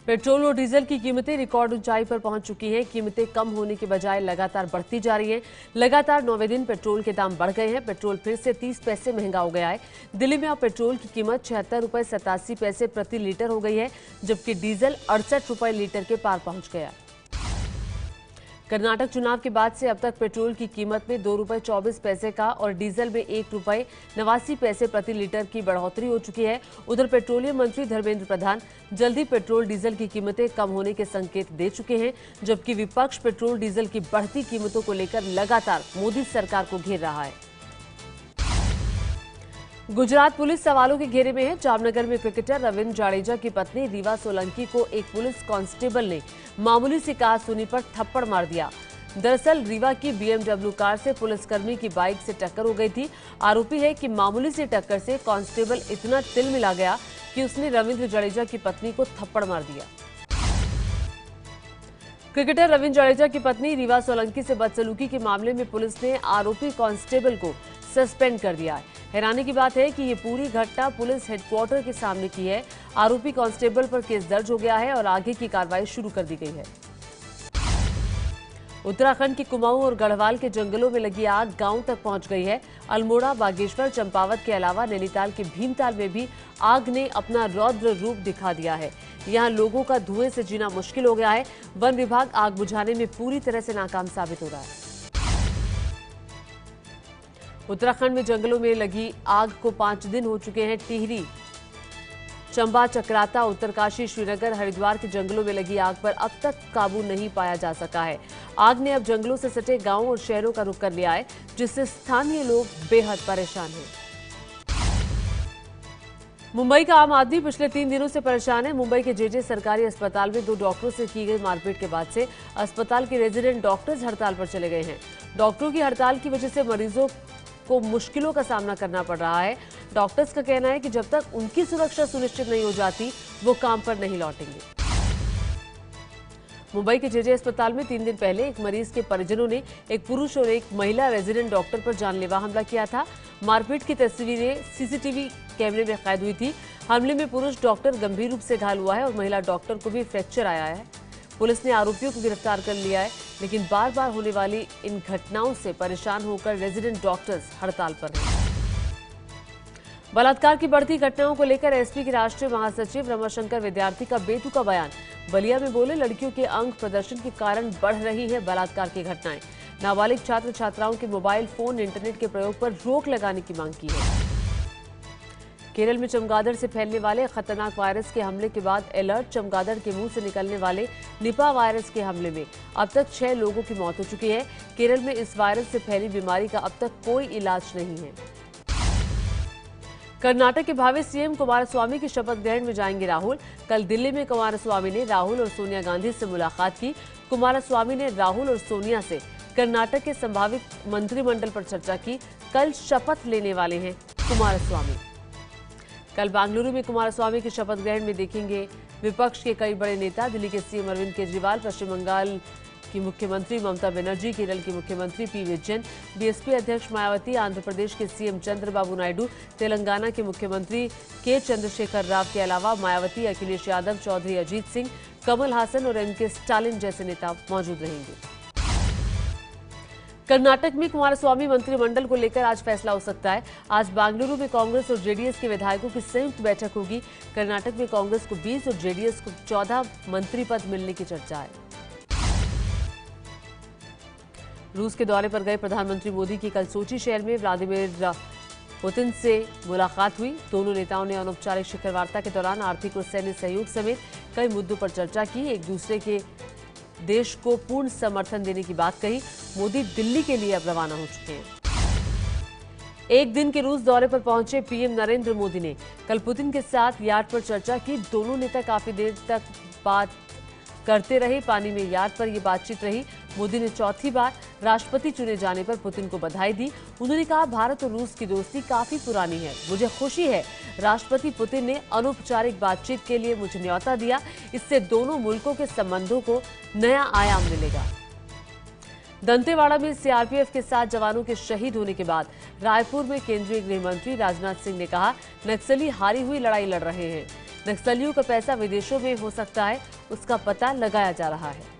Petrol और diesel की कीमतें रिकॉर्ड ऊंचाई पर पहुंच चुकी हैं। कीमतें कम होने के बजाय लगातार बढ़ती जा रही हैं। लगातार 9वें दिन पेट्रोल के दाम बढ़ गए हैं। पेट्रोल फिर से 30 पैसे महंगा हो गया है। दिल्ली में अब पेट्रोल की कीमत 76 रुपये 87 पैसे प्रति लीटर हो गई है, जबकि डीजल 68 रुपये लीटर के पार पहुंच गया। कर्नाटक चुनाव के बाद से अब तक पेट्रोल की कीमत में 2 रुपये 24 पैसे का और डीजल में 1 रुपये 89 पैसे प्रति लीटर की बढ़ोतरी हो चुकी है। उधर पेट्रोलियम मंत्री धर्मेंद्र प्रधान जल्दी पेट्रोल डीजल की कीमतें कम होने के संकेत दे चुके हैं, जबकि विपक्ष पेट्रोल डीजल की बढ़ती कीमतों को लेकर लगातार मोदी सरकार को घेर रहा है। गुजरात पुलिस सवालों के घेरे में है। जामनगर में क्रिकेटर रविंद्र जाडेजा की पत्नी रीवा सोलंकी को एक पुलिस कांस्टेबल ने मामूली सी कहासुनी पर थप्पड़ मार दिया। दरअसल रीवा की BMW कार से पुलिसकर्मी की बाइक से टक्कर हो गई थी। आरोपी है कि मामूली सी टक्कर से कांस्टेबल इतना तिलमिला गया कि उसने रविंद्र जाडेजा की पत्नी को थप्पड़ मार दिया। क्रिकेटर रविंद्र जाडेजा की पत्नी रीवा सोलंकी से बदसलूकी के मामले में पुलिस ने आरोपी कांस्टेबल को सस्पेंड कर दिया है। हैरानी की बात है कि ये पूरी घटना पुलिस हेडक्वार्टर के सामने की है। आरोपी कांस्टेबल पर केस दर्ज हो गया है और आगे की कार्रवाई शुरू कर दी गई है। उत्तराखंड के कुमाऊं और गढ़वाल के जंगलों में लगी आग गांव तक पहुंच गई है। अल्मोड़ा, बागेश्वर, चंपावत के अलावा नैनीताल के भीमताल में भी आग ने अपना रौद्र रूप दिखा दिया है। यहां लोगों का धुएं से जीना मुश्किल हो गया है। वन विभाग आग बुझाने में पूरी तरह से नाकाम साबित हो रहा है। उत्तराखंड में जंगलों में लगी आग को 5 दिन हो चुके हैं। टिहरी, चंबा, चक्राता, उत्तरकाशी, श्रीनगर, हरिद्वार के जंगलों में लगी आग पर अब तक काबू नहीं पाया जा सका है। आग ने अब जंगलों से सटे गांवों और शहरों का रुख कर लिया है, जिससे स्थानीय लोग बेहद परेशान हैं। मुंबई का आम आदमी पिछले 3 दिनों से परेशान है। मुंबई के जेजे सरकारी अस्पताल में 2 डॉक्टरों से की गई मारपीट के बाद से अस्पताल के रेजिडेंट डॉक्टर्स हड़ताल पर चले गए हैं। डॉक्टरों की हड़ताल की वजह से मरीजों को मुश्किलों का सामना करना पड़ रहा है। डॉक्टर्स का कहना है कि जब तक उनकी सुरक्षा सुनिश्चित नहीं हो जाती, वो काम पर नहीं लौटेंगे। मुंबई के जेजे अस्पताल में 3 दिन पहले एक मरीज के परिजनों ने एक पुरुष और एक महिला रेजिडेंट डॉक्टर पर जानलेवा हमला किया था। मारपीट की तस्वीरें सीसीटीवी कैमरे में कैद हुई थी। हमले में पुरुष डॉक्टर गंभीर रूप से घायल हुआ है और महिला डॉक्टर को भी फ्रैक्चर आया है। पुलिस ने आरोपियों को गिरफ्तार कर लिया है, लेकिन बार बार होने वाली इन घटनाओं से परेशान होकर रेजिडेंट डॉक्टर्स हड़ताल पर हैं। बलात्कार की बढ़ती घटनाओं को लेकर एसपी के राष्ट्रीय महासचिव रमाशंकर विद्यार्थी का बेतुका बयान। बलिया में बोले, लड़कियों के अंग प्रदर्शन के कारण बढ़ रही है बलात्कार की घटनाएं। नाबालिग छात्र छात्राओं के मोबाइल फोन, इंटरनेट के प्रयोग पर रोक लगाने की मांग की है। केरल में चमगादड़ से फैलने वाले खतरनाक वायरस के हमले के बाद अलर्ट। चमगादड़ के मुंह से निकलने वाले निपा वायरस के हमले में अब तक 6 लोगों की मौत हो चुकी है। केरल में इस वायरस से फैली बीमारी का अब तक कोई इलाज नहीं है। कर्नाटक के भावी सीएम कुमारस्वामी की शपथ ग्रहण में जाएंगे राहुल। कल दिल्ली में कुमारस्वामी ने राहुल और सोनिया गांधी से मुलाकात की। कुमारस्वामी ने राहुल और सोनिया से कर्नाटक के संभावित मंत्रिमंडल पर चर्चा की। कल शपथ लेने वाले हैं कुमारस्वामी। कल बेंगलुरु में कुमारस्वामी की शपथ ग्रहण में देखेंगे विपक्ष के कई बड़े नेता। दिल्ली के सीएम अरविंद केजरीवाल, पश्चिम बंगाल की मुख्यमंत्री ममता बनर्जी, केरल की मुख्यमंत्री पी विजयन, बीएसपी अध्यक्ष मायावती, आंध्र प्रदेश के सीएम चंद्रबाबू नायडू, तेलंगाना के मुख्यमंत्री के चंद्रशेखर राव के अलावा मायावती, अखिलेश यादव, चौधरी अजीत सिंह, कमल हासन और एमके स्टालिन जैसे नेता मौजूद रहेंगे। कर्नाटक में कुमारस्वामी मंत्रिमंडल को लेकर आज फैसला हो सकता है। आज बेंगलुरु में कांग्रेस और जेडीएस के विधायकों की संयुक्त बैठक होगी। कर्नाटक में कांग्रेस को 20 और जेडीएस को 14 मंत्री पद मिलने की चर्चा है। रूस के दौरे पर गए प्रधानमंत्री मोदी की कल सोची शहर में व्लादिमीर पुतिन से मुलाकात हुई। दोनों नेताओं ने अनौपचारिक शिखर वार्ता के दौरान आर्थिक और सैन्य सहयोग समेत कई मुद्दों पर चर्चा की। एक दूसरे के देश को पूर्ण समर्थन देने की बात कही। मोदी दिल्ली के लिए अब रवाना हो चुके हैं। एक दिन के रूस दौरे पर पहुंचे पीएम नरेंद्र मोदी ने कल पुतिन के साथ यार्ड पर चर्चा की। दोनों नेता काफी देर तक बात करते रहे। पानी में यार्ड पर यह बातचीत रही। मोदी ने चौथी बार राष्ट्रपति चुने जाने पर पुतिन को बधाई दी। उन्होंने कहा, भारत और रूस की दोस्ती काफी पुरानी है। मुझे खुशी है राष्ट्रपति पुतिन ने अनौपचारिक बातचीत के लिए मुझे न्योता दिया। इससे दोनों मुल्कों के संबंधों को नया आयाम मिलेगा। दंतेवाड़ा में सीआरपीएफ के 7 जवानों के शहीद होने के बाद रायपुर में केंद्रीय गृह मंत्री राजनाथ सिंह ने कहा, नक्सली हारी हुई लड़ाई लड़ रहे हैं। नक्सलियों का पैसा विदेशों में हो सकता है, उसका पता लगाया जा रहा है।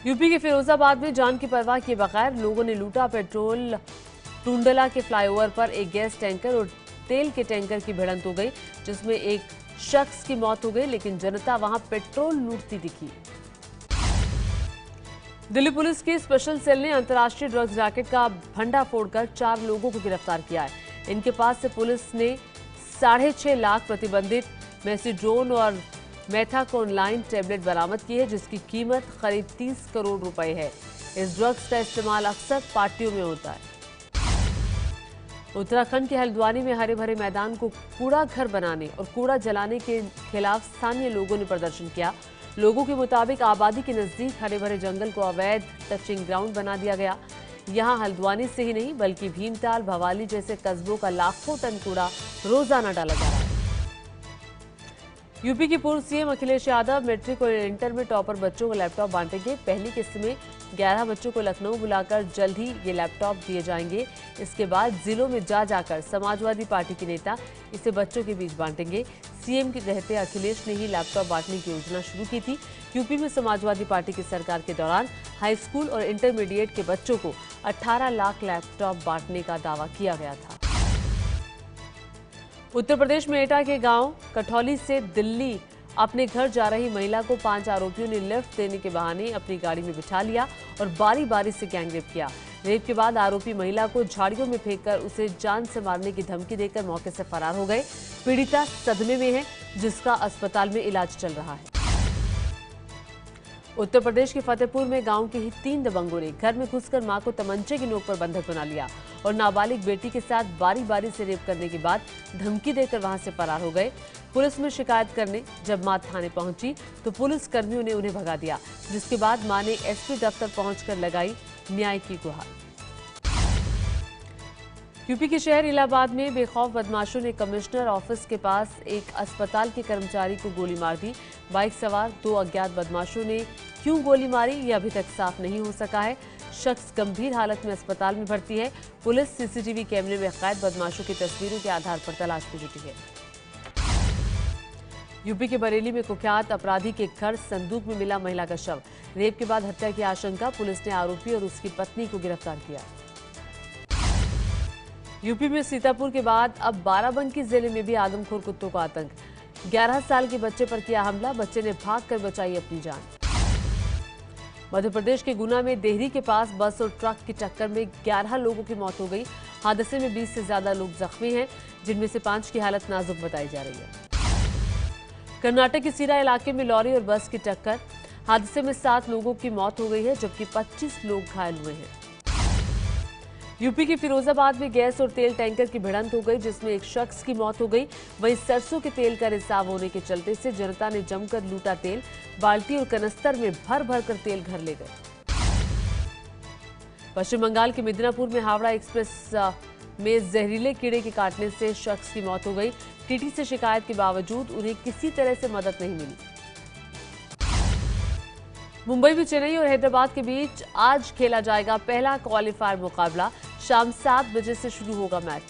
यूपी के फिरोजाबाद में जान की परवाह किए बगैर लोगों ने लूटा पेट्रोल। टुंडला के फ्लाईओवर पर एक गैस टैंकर और तेल के टैंकर की भिड़ंत हो गई, जिसमें एक शख्स की मौत हो गई, लेकिन जनता वहां पेट्रोल लूटती दिखी। दिल्ली पुलिस की स्पेशल सेल ने अंतर्राष्ट्रीय ड्रग्स रैकेट का भंडा फोड़कर 4 लोगों को गिरफ्तार किया है। इनके पास से पुलिस ने 6.5 लाख प्रतिबंधित मेसिड्रोन और मेथाकोनलाइन टैबलेट बरामद की है, जिसकी कीमत करीब 30 करोड़ रुपए है। इस ड्रग्स का इस्तेमाल अक्सर पार्टियों में होता है। उत्तराखंड के हल्द्वानी में हरे भरे मैदान को कूड़ा घर बनाने और कूड़ा जलाने के खिलाफ स्थानीय लोगों ने प्रदर्शन किया। लोगों के मुताबिक आबादी के नजदीक हरे भरे जंगल को अवैध टचिंग ग्राउंड बना दिया गया। यहां हल्द्वानी से ही नहीं बल्कि भीमताल, भवाली जैसे कस्बों का लाखों टन कूड़ा रोजाना डाला जा रहा है। यूपी के पूर्व सीएम अखिलेश यादव मैट्रिक और इंटर में टॉपर बच्चों को लैपटॉप बांटेंगे। पहली किस्त में 11 बच्चों को लखनऊ बुलाकर जल्द ही ये लैपटॉप दिए जाएंगे। इसके बाद जिलों में जाकर समाजवादी पार्टी के नेता इसे बच्चों के बीच बांटेंगे। सीएम के रहते अखिलेश ने ही लैपटॉप बांटने की योजना शुरू की थी। यूपी में समाजवादी पार्टी की सरकार के दौरान हाई स्कूल और इंटरमीडिएट के बच्चों को 18 लाख लैपटॉप बांटने का दावा किया गया था। उत्तर प्रदेश में एटा के गांव कठौली से दिल्ली अपने घर जा रही महिला को 5 आरोपियों ने लिफ्ट देने के बहाने अपनी गाड़ी में बिठा लिया और बारी बारी से गैंगरेप किया। रेप के बाद आरोपी महिला को झाड़ियों में फेंककर उसे जान से मारने की धमकी देकर मौके से फरार हो गए। पीड़िता सदमे में है, जिसका अस्पताल में इलाज चल रहा है। उत्तर प्रदेश के फतेहपुर में गांव के ही 3 दबंगों ने घर में घुसकर मां को तमंचे की नोक पर बंधक बना लिया और नाबालिग बेटी के साथ बारी बारी से रेप करने के बाद धमकी देकर वहां से फरार हो गए। पुलिस में शिकायत करने जब मां थाने पहुंची तो पुलिस कर्मियों ने उन्हें भगा दिया, जिसके बाद मां ने एसपी दफ्तर पहुंचकर लगाई न्याय की गुहार। यूपी के शहर इलाहाबाद में बेखौफ बदमाशों ने कमिश्नर ऑफिस के पास एक अस्पताल के कर्मचारी को गोली मार दी। बाइक सवार 2 अज्ञात बदमाशों ने क्यों गोली मारी, यह अभी तक साफ नहीं हो सका है। शख्स गंभीर हालत में अस्पताल में भर्ती है। पुलिस सीसीटीवी कैमरे में कैद बदमाशों की तस्वीरों के आधार पर तलाश में जुटी है। यूपी के बरेली में कुख्यात अपराधी के घर संदूक में मिला महिला का शव। रेप के बाद हत्या की आशंका, पुलिस ने आरोपी और उसकी पत्नी को गिरफ्तार किया। यूपी में सीतापुर के बाद अब बाराबंकी जिले में भी आदमखोर कुत्तों का आतंक। 11 साल के बच्चे पर किया हमला, बच्चे ने भागकर बचाई अपनी जान। मध्य प्रदेश के गुना में देहरी के पास बस और ट्रक की टक्कर में 11 लोगों की मौत हो गई। हादसे में 20 से ज्यादा लोग जख्मी हैं, जिनमें से 5 की हालत नाजुक बताई जा रही है। कर्नाटक के सीरा इलाके में लॉरी और बस की टक्कर, हादसे में 7 लोगों की मौत हो गई है, जबकि 25 लोग घायल हुए हैं। यूपी के फिरोजाबाद में गैस और तेल टैंकर की भिड़ंत हो गई, जिसमें एक शख्स की मौत हो गई। वहीं सरसों के तेल का रिसाव होने के चलते से जनता ने जमकर लूटा तेल। बाल्टी और कनस्तर में भर भर कर तेल घर ले गए। पश्चिम बंगाल के मिदनापुर में हावड़ा एक्सप्रेस में जहरीले कीड़े के काटने से शख्स की मौत हो गई। टीटी से शिकायत के बावजूद उन्हें किसी तरह से मदद नहीं मिली। मुंबई में चेन्नई और हैदराबाद के बीच आज खेला जाएगा पहला क्वालिफायर मुकाबला। शाम 7 बजे से शुरू होगा मैच।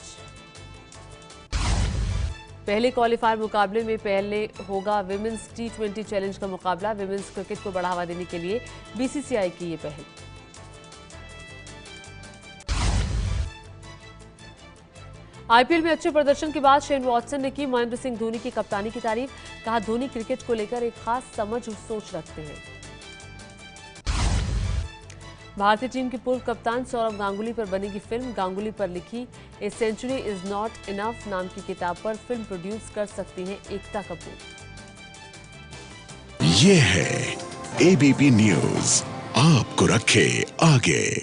पहले क्वालिफायर मुकाबले में पहले होगा विमेंस T20 चैलेंज का मुकाबला। विमेंस क्रिकेट को बढ़ावा देने के लिए बीसीसीआई की ये पहल। आईपीएल में अच्छे प्रदर्शन के बाद शेन वॉटसन ने की महेंद्र सिंह धोनी की कप्तानी की तारीफ। कहा, धोनी क्रिकेट को लेकर एक खास समझ और सोच रखते हैं। भारतीय टीम के पूर्व कप्तान सौरव गांगुली पर बनेगी फिल्म। गांगुली पर लिखी a century is not enough नाम की किताब पर फिल्म प्रोड्यूस कर सकती हैं एकता कपूर। ये है एबीपी न्यूज, आपको रखे आगे।